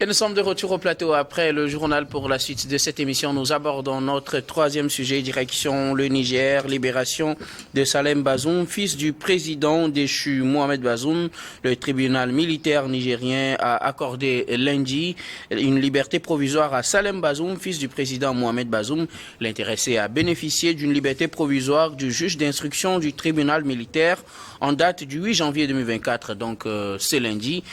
Et nous sommes de retour au plateau après le journal. Pour la suite de cette émission, nous abordons notre troisième sujet, direction le Niger, libération de Salem Bazoum, fils du président déchu Mohamed Bazoum. Le tribunal militaire nigérien a accordé lundi une liberté provisoire à Salem Bazoum, fils du président Mohamed Bazoum. L'intéressé a bénéficié d'une liberté provisoire du juge d'instruction du tribunal militaire en date du 8 janvier 2024, donc c'est lundi,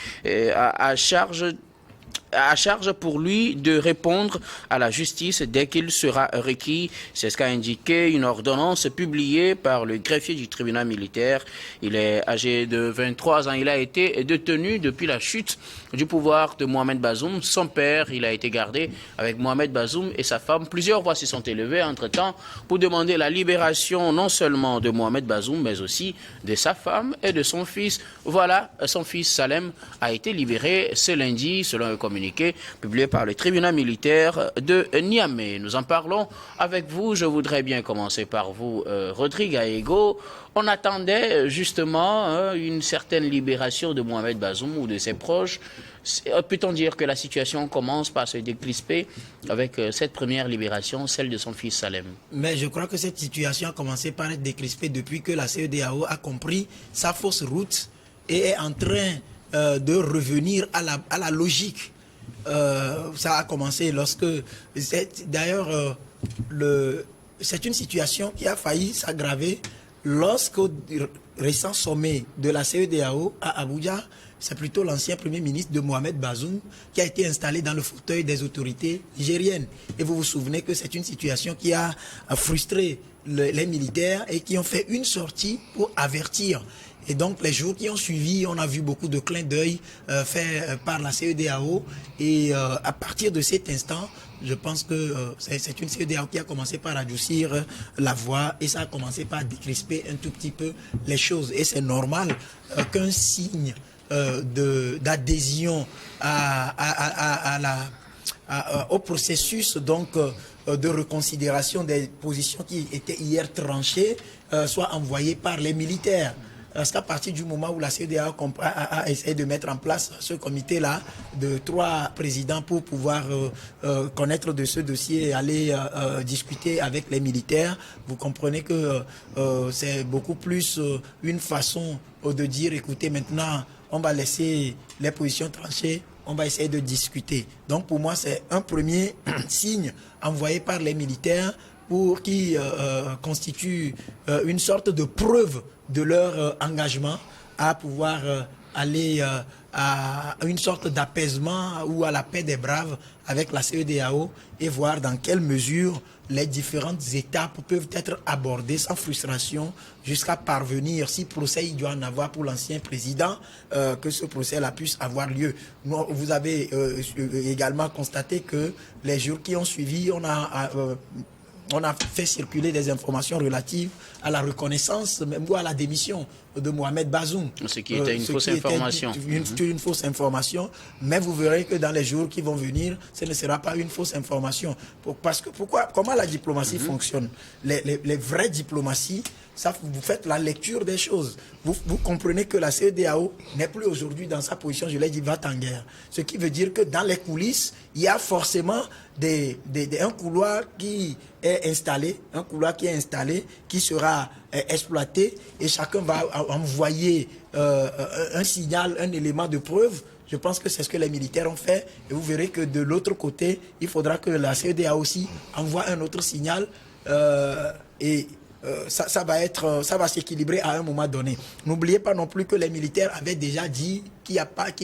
à charge pour lui de répondre à la justice dès qu'il sera requis. C'est ce qu'a indiqué une ordonnance publiée par le greffier du tribunal militaire. Il est âgé de 23 ans. Il a été détenu depuis la chute du pouvoir de Mohamed Bazoum. Son père, il a été gardé avec Mohamed Bazoum et sa femme. Plusieurs voix se sont élevées entre-temps pour demander la libération non seulement de Mohamed Bazoum, mais aussi de sa femme et de son fils. Voilà, son fils Salem a été libéré ce lundi, selon un communiqué publié par le tribunal militaire de Niamey. Nous en parlons avec vous. Je voudrais bien commencer par vous, Rodrigue Aego. On attendait justement une certaine libération de Mohamed Bazoum ou de ses proches. Peut-on dire que la situation commence par se décrisper avec cette première libération, celle de son fils Salem? Mais je crois que cette situation a commencé par être décrispée depuis que la CEDEAO a compris sa fausse route et est en train de revenir à la logique. Ça a commencé lorsque... D'ailleurs, c'est une situation qui a failli s'aggraver lorsqu'au récent sommet de la CEDEAO à Abuja, c'est plutôt l'ancien Premier ministre de Mohamed Bazoum qui a été installé dans le fauteuil des autorités nigériennes. Et vous vous souvenez que c'est une situation qui a frustré les militaires et qui ont fait une sortie pour avertir. Et donc, les jours qui ont suivi, on a vu beaucoup de clins d'œil faits par la CEDEAO. Et à partir de cet instant, je pense que c'est une CEDEAO qui a commencé par adoucir la voix et ça a commencé par décrisper un tout petit peu les choses. Et c'est normal qu'un signe d'adhésion au processus donc, de reconsidération des positions qui étaient hier tranchées soit envoyé par les militaires. Parce qu'à partir du moment où la CEDEAO a essayé de mettre en place ce comité-là de 3 présidents pour pouvoir connaître de ce dossier et aller discuter avec les militaires, vous comprenez que c'est beaucoup plus une façon de dire, écoutez, maintenant, on va laisser les positions tranchées, on va essayer de discuter. Donc pour moi, c'est un premier signe envoyé par les militaires pour qui constitue une sorte de preuve de leur engagement à pouvoir aller à une sorte d'apaisement ou à la paix des braves avec la CEDEAO et voir dans quelle mesure les différentes étapes peuvent être abordées sans frustration jusqu'à parvenir, si procès il doit en avoir pour l'ancien président, que ce procès-là puisse avoir lieu. Vous avez également constaté que les jours qui ont suivi, on a fait circuler des informations relatives à la reconnaissance même ou à la démission de Mohamed Bazoum. Ce qui était une fausse information. Une fausse information, mais vous verrez que dans les jours qui vont venir, ce ne sera pas une fausse information. Parce que comment la diplomatie fonctionne? Les vraies diplomaties, ça, vous faites la lecture des choses. Vous comprenez que la CEDEAO n'est plus aujourd'hui dans sa position, je l'ai dit, va en guerre. Ce qui veut dire que dans les coulisses, il y a forcément un couloir qui est installé, qui sera exploité et chacun va envoyer un signal, un élément de preuve. Je pense que c'est ce que les militaires ont fait et vous verrez que de l'autre côté, il faudra que la CEDEAO aussi envoie un autre signal ça va s'équilibrer à un moment donné. N'oubliez pas non plus que les militaires avaient déjà dit qu'il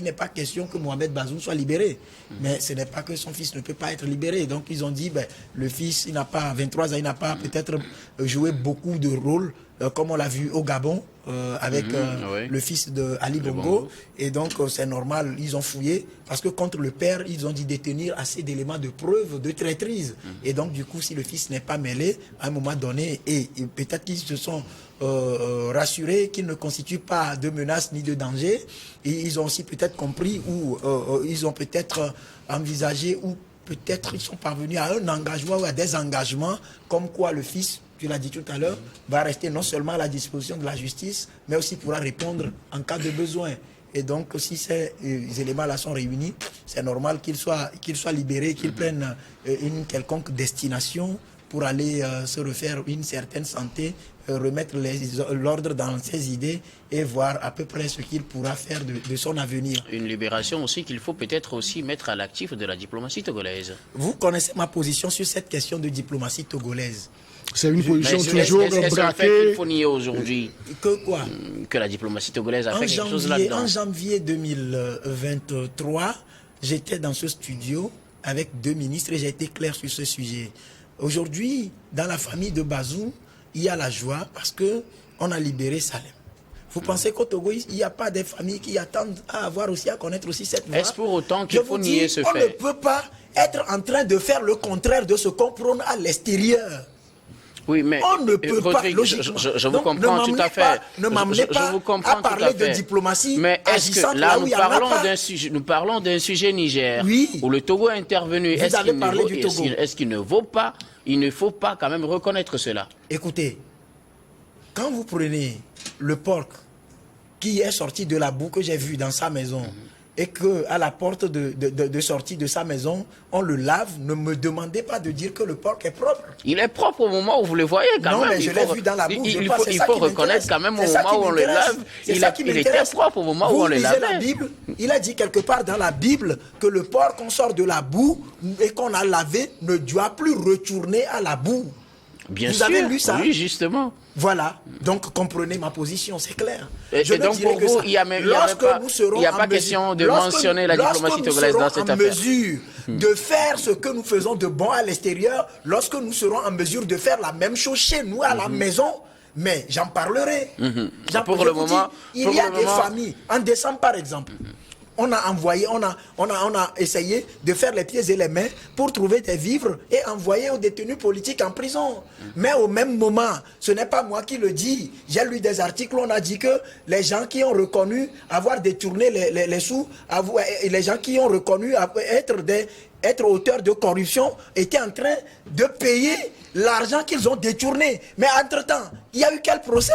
n'est pas question que Mohamed Bazoum soit libéré. Mais ce n'est pas que son fils ne peut pas être libéré. Donc ils ont dit, le fils, il n'a pas 23 ans, il n'a pas peut-être joué beaucoup de rôles, comme on l'a vu au Gabon, avec le fils de Ali Bongo. Et donc c'est normal, ils ont fouillé, parce que contre le père, ils ont dit détenir assez d'éléments de preuve de traîtrise. Et donc du coup, si le fils n'est pas mêlé, à un moment donné, et peut-être qu'ils se sont rassurés qu'il ne constitue pas de menace ni de danger, et ils ont aussi peut-être compris ou ils ont peut-être envisagé ou peut-être ils sont parvenus à un engagement ou à des engagements comme quoi le fils, tu l'as dit tout à l'heure, va rester non seulement à la disposition de la justice, mais aussi pourra répondre en cas de besoin. Et donc, si ces éléments-là sont réunis, c'est normal qu'ils soient libérés, qu'ils prennent une quelconque destination pour aller se refaire une certaine santé, remettre l'ordre dans ses idées et voir à peu près ce qu'il pourra faire de son avenir. Une libération aussi qu'il faut peut-être aussi mettre à l'actif de la diplomatie togolaise. Vous connaissez ma position sur cette question de diplomatie togolaise. C'est une position toujours braquée. Il faut nier aujourd'hui que quoi? Que la diplomatie togolaise a fait quelque chose là-dedans. En janvier 2023, j'étais dans ce studio avec 2 ministres et j'ai été clair sur ce sujet. Aujourd'hui, dans la famille de Bazoum, il y a la joie parce qu'on a libéré Salem. Vous pensez qu'au Togo, il n'y a pas des familles qui attendent à connaître aussi cette voie? Est-ce pour autant qu'il faut nier ce fait? On ne peut pas être en train de faire le contraire de ce qu'on prône à l'extérieur. Oui, mais on ne peut Rodrigue, pas, logiquement. Je vous comprends tout à fait. Ne m'amenez pas à parler de diplomatie. Mais est-ce que là, nous parlons d'un sujet Niger, oui, où le Togo est intervenu. Est-ce qu'il ne faut pas quand même reconnaître cela? Écoutez, quand vous prenez le porc qui est sorti de la boue que j'ai vu dans sa maison, et qu'à la porte de sortie de sa maison, on le lave, ne me demandez pas de dire que le porc est propre. Il est propre au moment où vous le voyez quand même. Non, mais je l'ai vu dans la boue. Il faut reconnaître quand même au moment où on le lave, il était propre au moment où on le lavait. La Bible, il a dit quelque part dans la Bible que le porc qu'on sort de la boue et qu'on a lavé ne doit plus retourner à la boue. Bien vous sûr, avez lu ça? Oui, justement. Voilà, donc comprenez ma position, c'est clair. Et donc pour vous, il n'y a pas question de mentionner la diplomatie togolaise dans cette affaire. Lorsque nous serons en mesure de faire ce que nous faisons de bon à l'extérieur, lorsque nous serons en mesure de faire la même chose chez nous à la maison, mais j'en parlerai. Pour le moment, il y a des familles, en décembre par exemple, on a essayé de faire les pieds et les mains pour trouver des vivres et envoyer aux détenus politiques en prison. Mais au même moment, ce n'est pas moi qui le dis. J'ai lu des articles où on a dit que les gens qui ont reconnu avoir détourné les sous, les gens qui ont reconnu être auteurs de corruption étaient en train de payer l'argent qu'ils ont détourné. Mais entre-temps, il y a eu quel procès?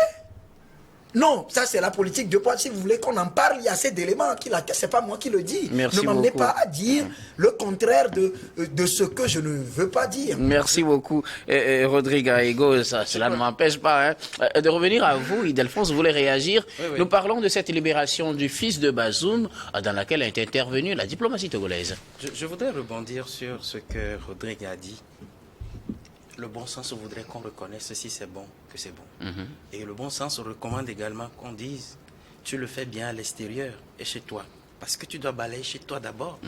Non, ça c'est la politique de poids. Si vous voulez qu'on en parle, il y a assez d'éléments. C'est pas moi qui le dis. Merci ne m'emmenez pas à dire le contraire de ce que je ne veux pas dire. Merci beaucoup, Rodrigue Aego. Cela ne m'empêche pas de revenir à vous. Ildefonse voulait réagir. Oui. Nous parlons de cette libération du fils de Bazoum dans laquelle a été intervenue la diplomatie togolaise. Je voudrais rebondir sur ce que Rodrigue a dit. Le bon sens voudrait qu'on reconnaisse si c'est bon, que c'est bon. Et le bon sens recommande également qu'on dise, tu le fais bien à l'extérieur et chez toi. Parce que tu dois balayer chez toi d'abord,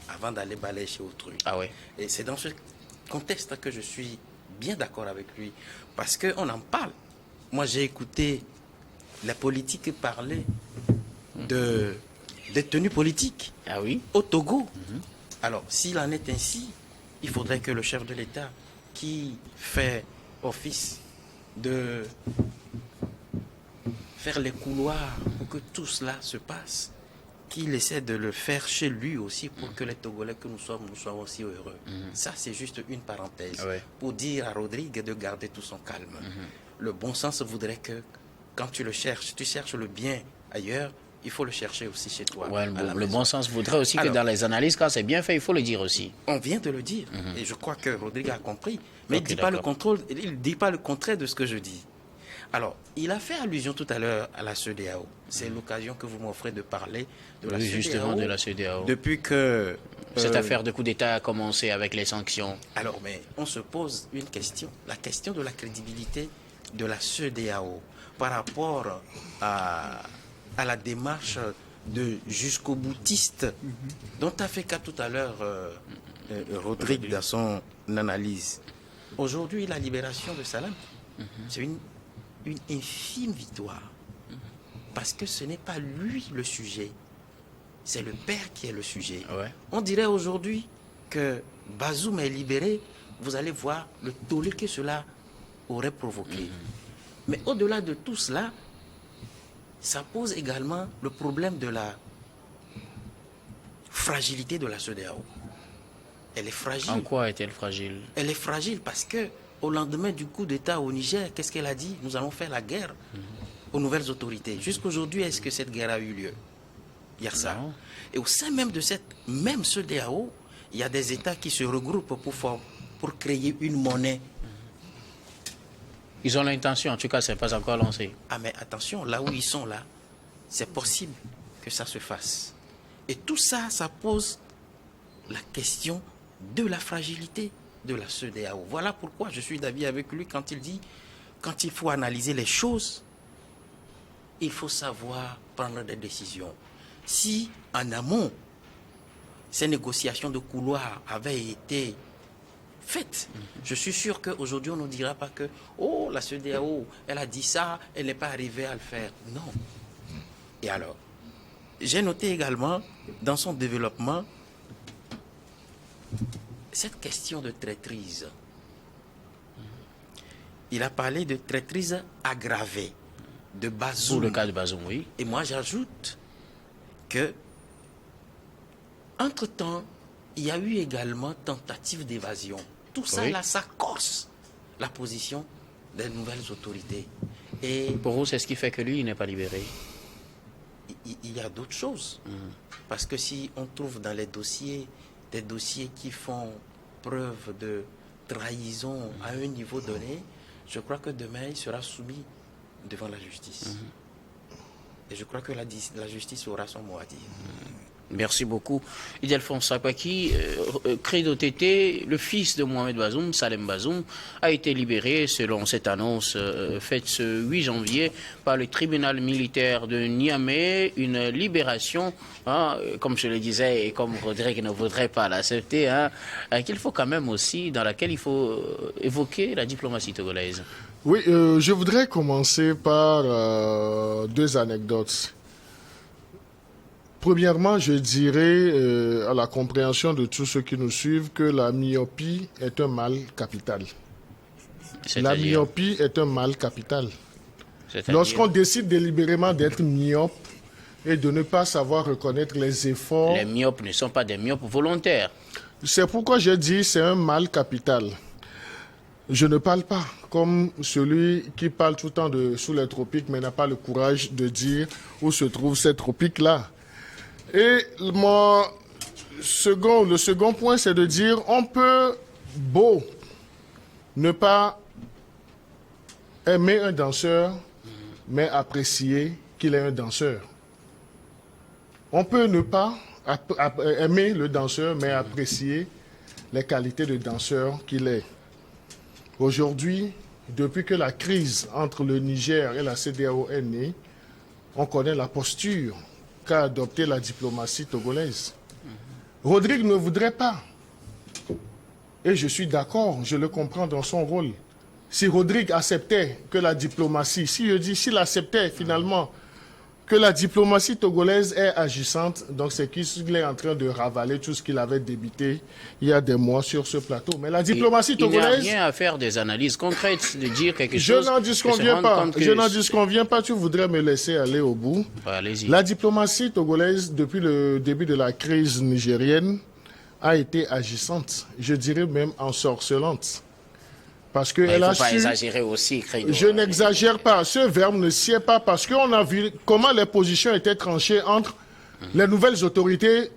avant d'aller balayer chez autrui. Ah ouais. Et c'est dans ce contexte que je suis bien d'accord avec lui. Parce qu'on en parle. Moi, j'ai écouté la politique parler de détenus politiques au Togo. Alors, s'il en est ainsi, il faudrait que le chef de l'État qui fait office de faire les couloirs pour que tout cela se passe, qu'il essaie de le faire chez lui aussi pour que les Togolais que nous sommes aussi heureux. Ça, c'est juste une parenthèse pour dire à Rodrigue de garder tout son calme. Le bon sens voudrait que quand tu cherches le bien ailleurs, il faut le chercher aussi chez toi. Ouais, le bon sens voudrait aussi que dans les analyses, quand c'est bien fait, il faut le dire aussi. On vient de le dire. Et je crois que Rodrigue a compris. Mais il ne dit pas le contraire de ce que je dis. Alors, il a fait allusion tout à l'heure à la CEDEAO. C'est l'occasion que vous m'offrez de parler de la CEDEAO. Justement, de la CEDEAO. Depuis que cette affaire de coup d'État a commencé avec les sanctions. Alors, mais on se pose une question. La question de la crédibilité de la CEDEAO par rapport à la démarche de jusqu'au boutiste dont a fait cas tout à l'heure Rodrigue dans son analyse. Aujourd'hui, la libération de Salam, c'est une infime victoire. Parce que ce n'est pas lui le sujet, c'est le père qui est le sujet. On dirait aujourd'hui que Bazoum est libéré, vous allez voir le tollé que cela aurait provoqué. Mais au-delà de tout cela, ça pose également le problème de la fragilité de la CEDEAO. Elle est fragile. En quoi est-elle fragile? Elle est fragile parce que au lendemain du coup d'État au Niger, qu'est-ce qu'elle a dit? Nous allons faire la guerre aux nouvelles autorités. Jusqu'aujourd'hui, est-ce que cette guerre a eu lieu? Il y a ça. Et au sein même de cette même CEDEAO, il y a des États qui se regroupent pour créer une monnaie. Ils ont l'intention, en tout cas, ce n'est pas encore lancé. Ah mais attention, là où ils sont là, c'est possible que ça se fasse. Et tout ça, ça pose la question de la fragilité de la CEDEAO. Voilà pourquoi je suis d'avis avec lui quand il dit, quand il faut analyser les choses, il faut savoir prendre des décisions. Si en amont, ces négociations de couloir avaient été faites, je suis sûr qu'aujourd'hui on ne dira pas que oh, la CEDEAO, elle a dit ça, elle n'est pas arrivée à le faire. Non. Et alors, j'ai noté également dans son développement cette question de traîtrise. Il a parlé de traîtrise aggravée, de Bazoum. Pour le cas de Bazoum, oui. Et moi j'ajoute que, entre-temps, il y a eu également tentative d'évasion. Tout ça, là, ça corse la position des nouvelles autorités. Et pour vous, c'est ce qui fait que lui, il n'est pas libéré. Il y a d'autres choses. Parce que si on trouve dans les dossiers, des dossiers qui font preuve de trahison à un niveau donné, je crois que demain, il sera soumis devant la justice. Et je crois que la justice aura son mot à dire. Merci beaucoup. Ildefonse Sapaki, Credo Tété, le fils de Mohamed Bazoum, Salem Bazoum, a été libéré selon cette annonce faite ce 8 janvier par le tribunal militaire de Niamey. Une libération, comme je le disais et comme Rodrigue ne voudrait pas l'accepter, qu'il faut quand même aussi, dans laquelle il faut évoquer la diplomatie togolaise. Oui, je voudrais commencer par deux anecdotes. Premièrement, je dirais à la compréhension de tous ceux qui nous suivent que la myopie est un mal capital. La myopie est un mal capital. Lorsqu'on décide délibérément d'être myope et de ne pas savoir reconnaître les efforts... Les myopes ne sont pas des myopes volontaires. C'est pourquoi je dis c'est un mal capital. Je ne parle pas comme celui qui parle tout le temps de sous les tropiques mais n'a pas le courage de dire où se trouve ces tropiques-là. Et le second point, c'est de dire on peut beau ne pas aimer un danseur, mais apprécier qu'il est un danseur. On peut ne pas aimer le danseur, mais apprécier les qualités de danseur qu'il est. Aujourd'hui, depuis que la crise entre le Niger et la CEDEAO est née, on connaît la posture qu'a adopté la diplomatie togolaise. Rodrigue ne voudrait pas. Et je suis d'accord, je le comprends dans son rôle. Si Rodrigue acceptait que la diplomatie, s'il acceptait finalement que la diplomatie togolaise est agissante, donc c'est qu'il est en train de ravaler tout ce qu'il avait débité il y a des mois sur ce plateau. Mais la diplomatie togolaise... Il n'y a rien à faire des analyses concrètes, de dire quelque chose... Je n'en disconviens pas, tu voudrais me laisser aller au bout. Allez-y. La diplomatie togolaise, depuis le début de la crise nigérienne, a été agissante, je dirais même ensorcelante. Parce que elle il ne faut pas exagérer aussi, Credo. Je n'exagère pas. Ce verbe ne sied pas parce qu'on a vu comment les positions étaient tranchées entre les nouvelles autorités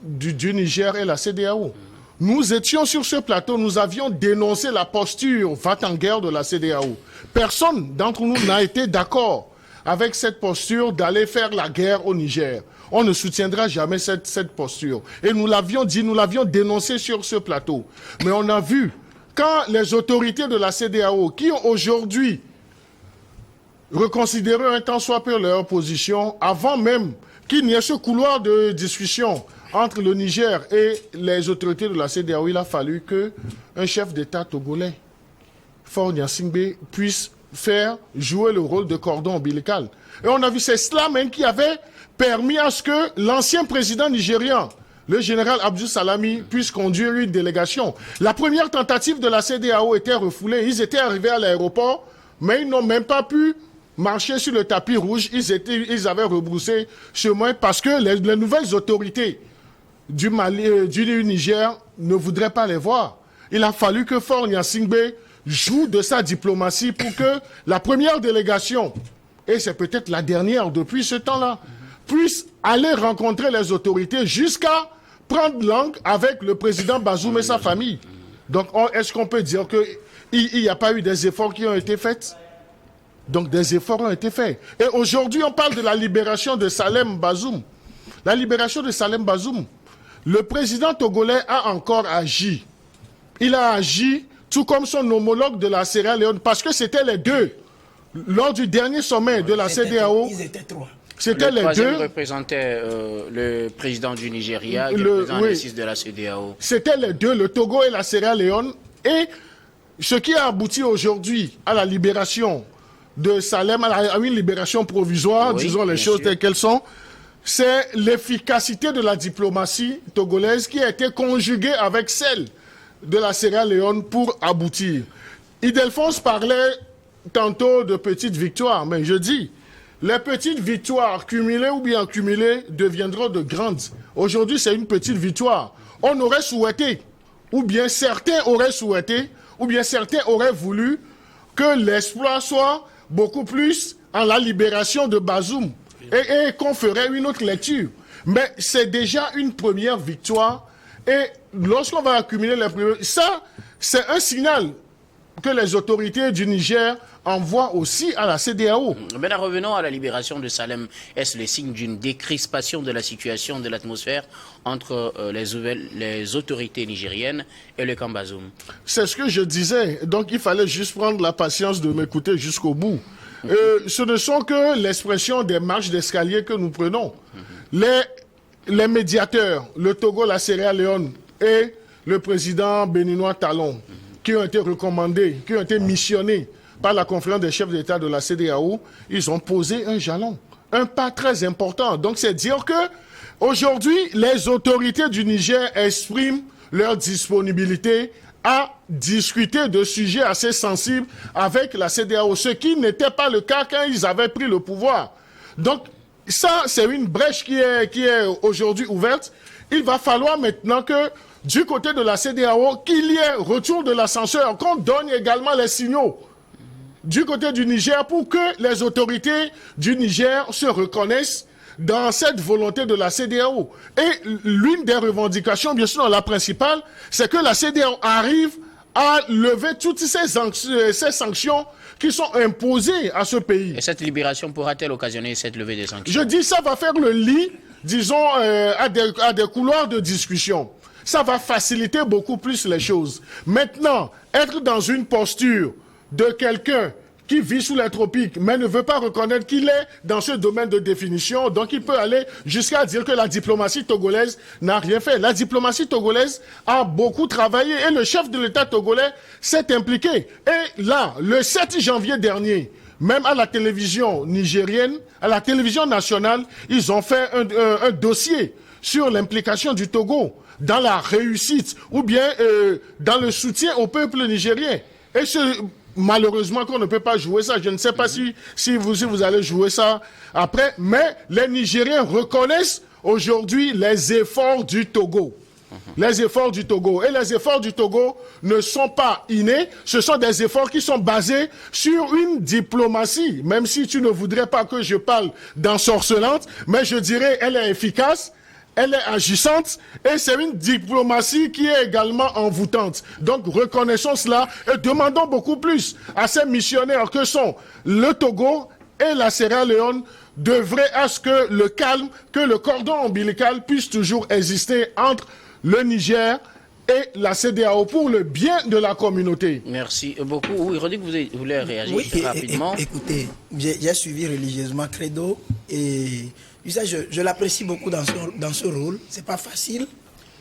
du Niger et la CEDEAO. Nous étions sur ce plateau, nous avions dénoncé la posture va-t-en-guerre de la CEDEAO. Personne d'entre nous n'a été d'accord avec cette posture d'aller faire la guerre au Niger. On ne soutiendra jamais cette posture. Et nous l'avions dit, nous l'avions dénoncé sur ce plateau. Mais on a vu... Quand les autorités de la CEDEAO, qui ont aujourd'hui reconsidéré un tant soit peu leur position, avant même qu'il n'y ait ce couloir de discussion entre le Niger et les autorités de la CEDEAO, il a fallu qu'un chef d'État togolais, Faure Gnassingbé, puisse jouer le rôle de cordon ombilical. Et on a vu, c'est cela même qui avait permis à ce que l'ancien président nigérian, le général Abdou Salami, puisse conduire une délégation. La première tentative de la CEDEAO était refoulée. Ils étaient arrivés à l'aéroport, mais ils n'ont même pas pu marcher sur le tapis rouge. Ils avaient rebroussé chemin parce que les nouvelles autorités du Niger ne voudraient pas les voir. Il a fallu que Faure Gnassingbé joue de sa diplomatie pour que la première délégation, et c'est peut-être la dernière depuis ce temps-là, puisse aller rencontrer les autorités jusqu'à prendre langue avec le président Bazoum et sa famille. Donc, est-ce qu'on peut dire qu'il n'y a pas eu des efforts qui ont été faits? Donc, des efforts ont été faits. Et aujourd'hui, on parle de la libération de Salem Bazoum. La libération de Salem Bazoum. Le président togolais a encore agi. Il a agi tout comme son homologue de la Sierra Leone, parce que c'était les deux. Lors du dernier sommet de la CEDEAO, ils étaient trois. C'était les deux. Représentait le président du Nigeria, le président de la CEDEAO. C'était les deux, le Togo et la Sierra Leone. Et ce qui a abouti aujourd'hui à la libération de Salem, à une libération provisoire, disons les choses telles qu'elles sont, c'est l'efficacité de la diplomatie togolaise qui a été conjuguée avec celle de la Sierra Leone pour aboutir. Ildefonse parlait tantôt de petites victoires, mais je dis, les petites victoires cumulées ou bien accumulées deviendront de grandes. Aujourd'hui, c'est une petite victoire. On aurait souhaité, ou bien certains auraient souhaité, ou bien certains auraient voulu que l'exploit soit beaucoup plus en la libération de Bazoum et qu'on ferait une autre lecture. Mais c'est déjà une première victoire et lorsqu'on va accumuler les premières... Ça, c'est un signal que les autorités du Niger envoient aussi à la CEDEAO. Maintenant, revenons à la libération de Salem. Est-ce le signe d'une décrispation de la situation de l'atmosphère entre les autorités nigériennes et le camp Bazoum? C'est ce que je disais. Donc, il fallait juste prendre la patience de m'écouter jusqu'au bout. Ce ne sont que l'expression des marches d'escalier que nous prenons. Les médiateurs, le Togo, la Sierra Leone et le président béninois Talon, qui ont été recommandés, qui ont été missionnés par la conférence des chefs d'État de la CEDEAO, ils ont posé un jalon, un pas très important. Donc c'est dire que aujourd'hui, les autorités du Niger expriment leur disponibilité à discuter de sujets assez sensibles avec la CEDEAO, ce qui n'était pas le cas quand ils avaient pris le pouvoir. Donc ça, c'est une brèche qui est aujourd'hui ouverte. Il va falloir maintenant que du côté de la CEDEAO, qu'il y ait retour de l'ascenseur, qu'on donne également les signaux du côté du Niger pour que les autorités du Niger se reconnaissent dans cette volonté de la CEDEAO. Et l'une des revendications, bien sûr, la principale, c'est que la CEDEAO arrive à lever toutes ces sanctions qui sont imposées à ce pays. Et cette libération pourra-t-elle occasionner cette levée des sanctions? Je dis ça va faire le lit, disons, à des couloirs de discussion. Ça va faciliter beaucoup plus les choses. Maintenant, être dans une posture de quelqu'un qui vit sous les tropiques, mais ne veut pas reconnaître qu'il est dans ce domaine de définition, donc il peut aller jusqu'à dire que la diplomatie togolaise n'a rien fait. La diplomatie togolaise a beaucoup travaillé et le chef de l'État togolais s'est impliqué. Et là, le 7 janvier dernier, même à la télévision nigérienne, à la télévision nationale, ils ont fait un dossier sur l'implication du Togo dans la réussite ou bien dans le soutien au peuple nigérien. Et malheureusement qu'on ne peut pas jouer ça. Je ne sais pas si vous allez jouer ça après, mais les Nigériens reconnaissent aujourd'hui les efforts du Togo. Les efforts du Togo. Et les efforts du Togo ne sont pas innés, ce sont des efforts qui sont basés sur une diplomatie, même si tu ne voudrais pas que je parle d'ensorcelante, mais je dirais elle est efficace. Elle est agissante et c'est une diplomatie qui est également envoûtante. Donc reconnaissons cela et demandons beaucoup plus à ces missionnaires que sont le Togo et la Sierra Leone d'œuvrer à ce que le calme, que le cordon ombilical puisse toujours exister entre le Niger et la CEDEAO pour le bien de la communauté. Merci beaucoup. Oui, Rodrigue, vous voulez réagir rapidement? Écoutez, j'ai suivi religieusement Credo et je l'apprécie beaucoup dans ce rôle. C'est pas facile.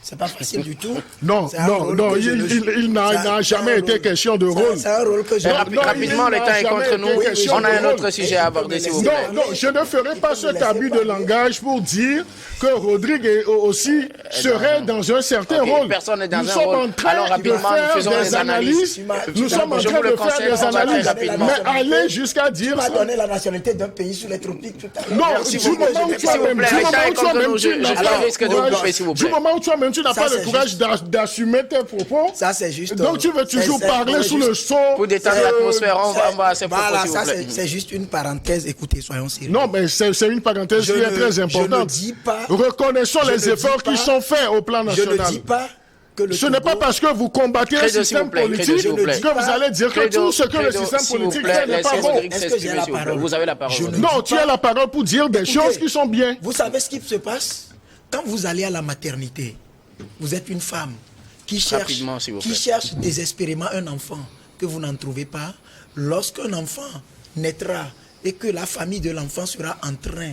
C'est pas facile du tout. Non, il n'a jamais été question de rôle. C'est un rôle que j'ai... Rapidement, le temps est contre nous. On a un autre sujet à aborder, s'il vous plaît. Non, je ne ferai pas cet abus de langage pour dire que Rodrigue aussi serait dans un certain rôle. Personne n'est dans un rôle. Alors, rapidement, nous faisons des analyses. Nous sommes en train de faire des analyses. Mais aller jusqu'à dire... Tu m'as donné la nationalité d'un pays sous les tropiques tout à l'heure. Non, du moment où toi-même, tu n'as Ça, pas le c'est courage d'assumer tes propos. Ça, c'est juste. Donc tu veux toujours parler sous le sceau. Pour détendre l'atmosphère, on va à ces propos, Voilà, s'il ça vous plaît. c'est juste une parenthèse. Écoutez, soyons sérieux. Non, mais c'est une parenthèse qui est très importante. Je ne dis pas. Reconnaissons les efforts qui sont faits au plan Je national. ne dis pas que le Ce n'est pas parce que vous combattez un Credo, s'il système vous plaît, politique Credo, s'il vous plaît. que vous allez dire que tout ce que le système s'il vous politique plaît, fait n'est pas laissez bon. Rodrigue Est-ce que j'ai s'exprimer, la s'il vous plaît. parole? Vous avez la parole. Je ne Non, dis tu pas- as la parole pour dire des Écoutez, choses qui sont bien. Vous savez ce qui se passe? Quand vous allez à la maternité, vous êtes une femme qui cherche, Rapidement, s'il vous plaît. désespérément un enfant que vous n'en trouvez pas. Lorsqu'un enfant naîtra et que la famille de l'enfant sera en train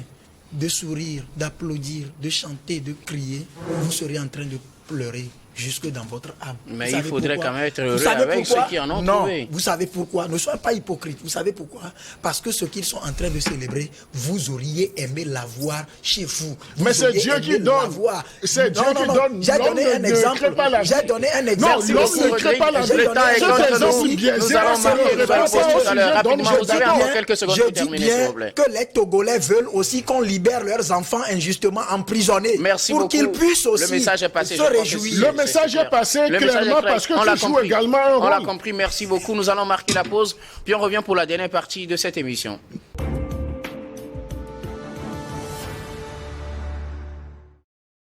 de sourire, d'applaudir, de chanter, de crier, vous serez en train de pleurer jusque dans votre âme. Mais Vous il savez faudrait pourquoi? quand même être Vous heureux savez avec pourquoi? ceux qui en ont Non, trouvé. vous savez pourquoi? Ne soyez pas hypocrite. Vous savez pourquoi? Parce que ce qu'ils sont en train de célébrer, vous auriez aimé l'avoir chez vous. Vous Mais c'est auriez Dieu qui aimé donne. l'avoir. C'est Dieu Non, qui non, donne. J'ai L'homme donné un ne exemple. crée pas la vie. J'ai donné un Non, exemple. l'homme aussi. ne crée pas la vie. J'ai donné Le temps un est Cet exemple exemple aussi. biaisé, Nous allons ça ne marquer, nous répond allons pas poser au tout à l'heure. sujet dont Rapidement, nous vous avez débattons. encore quelques secondes pour Je dis terminer, s'il bien vous plaît. que les Togolais veulent aussi qu'on libère leurs enfants injustement emprisonnés. Merci pour beaucoup. qu'ils puissent aussi Le message est passé, se je crois que réjouir. Le message est passé Le message est clairement clair. parce que On l'a tu joues compris. également un On l'a rôle. compris, merci beaucoup. Nous allons marquer la pause, puis on revient pour la dernière partie de cette émission.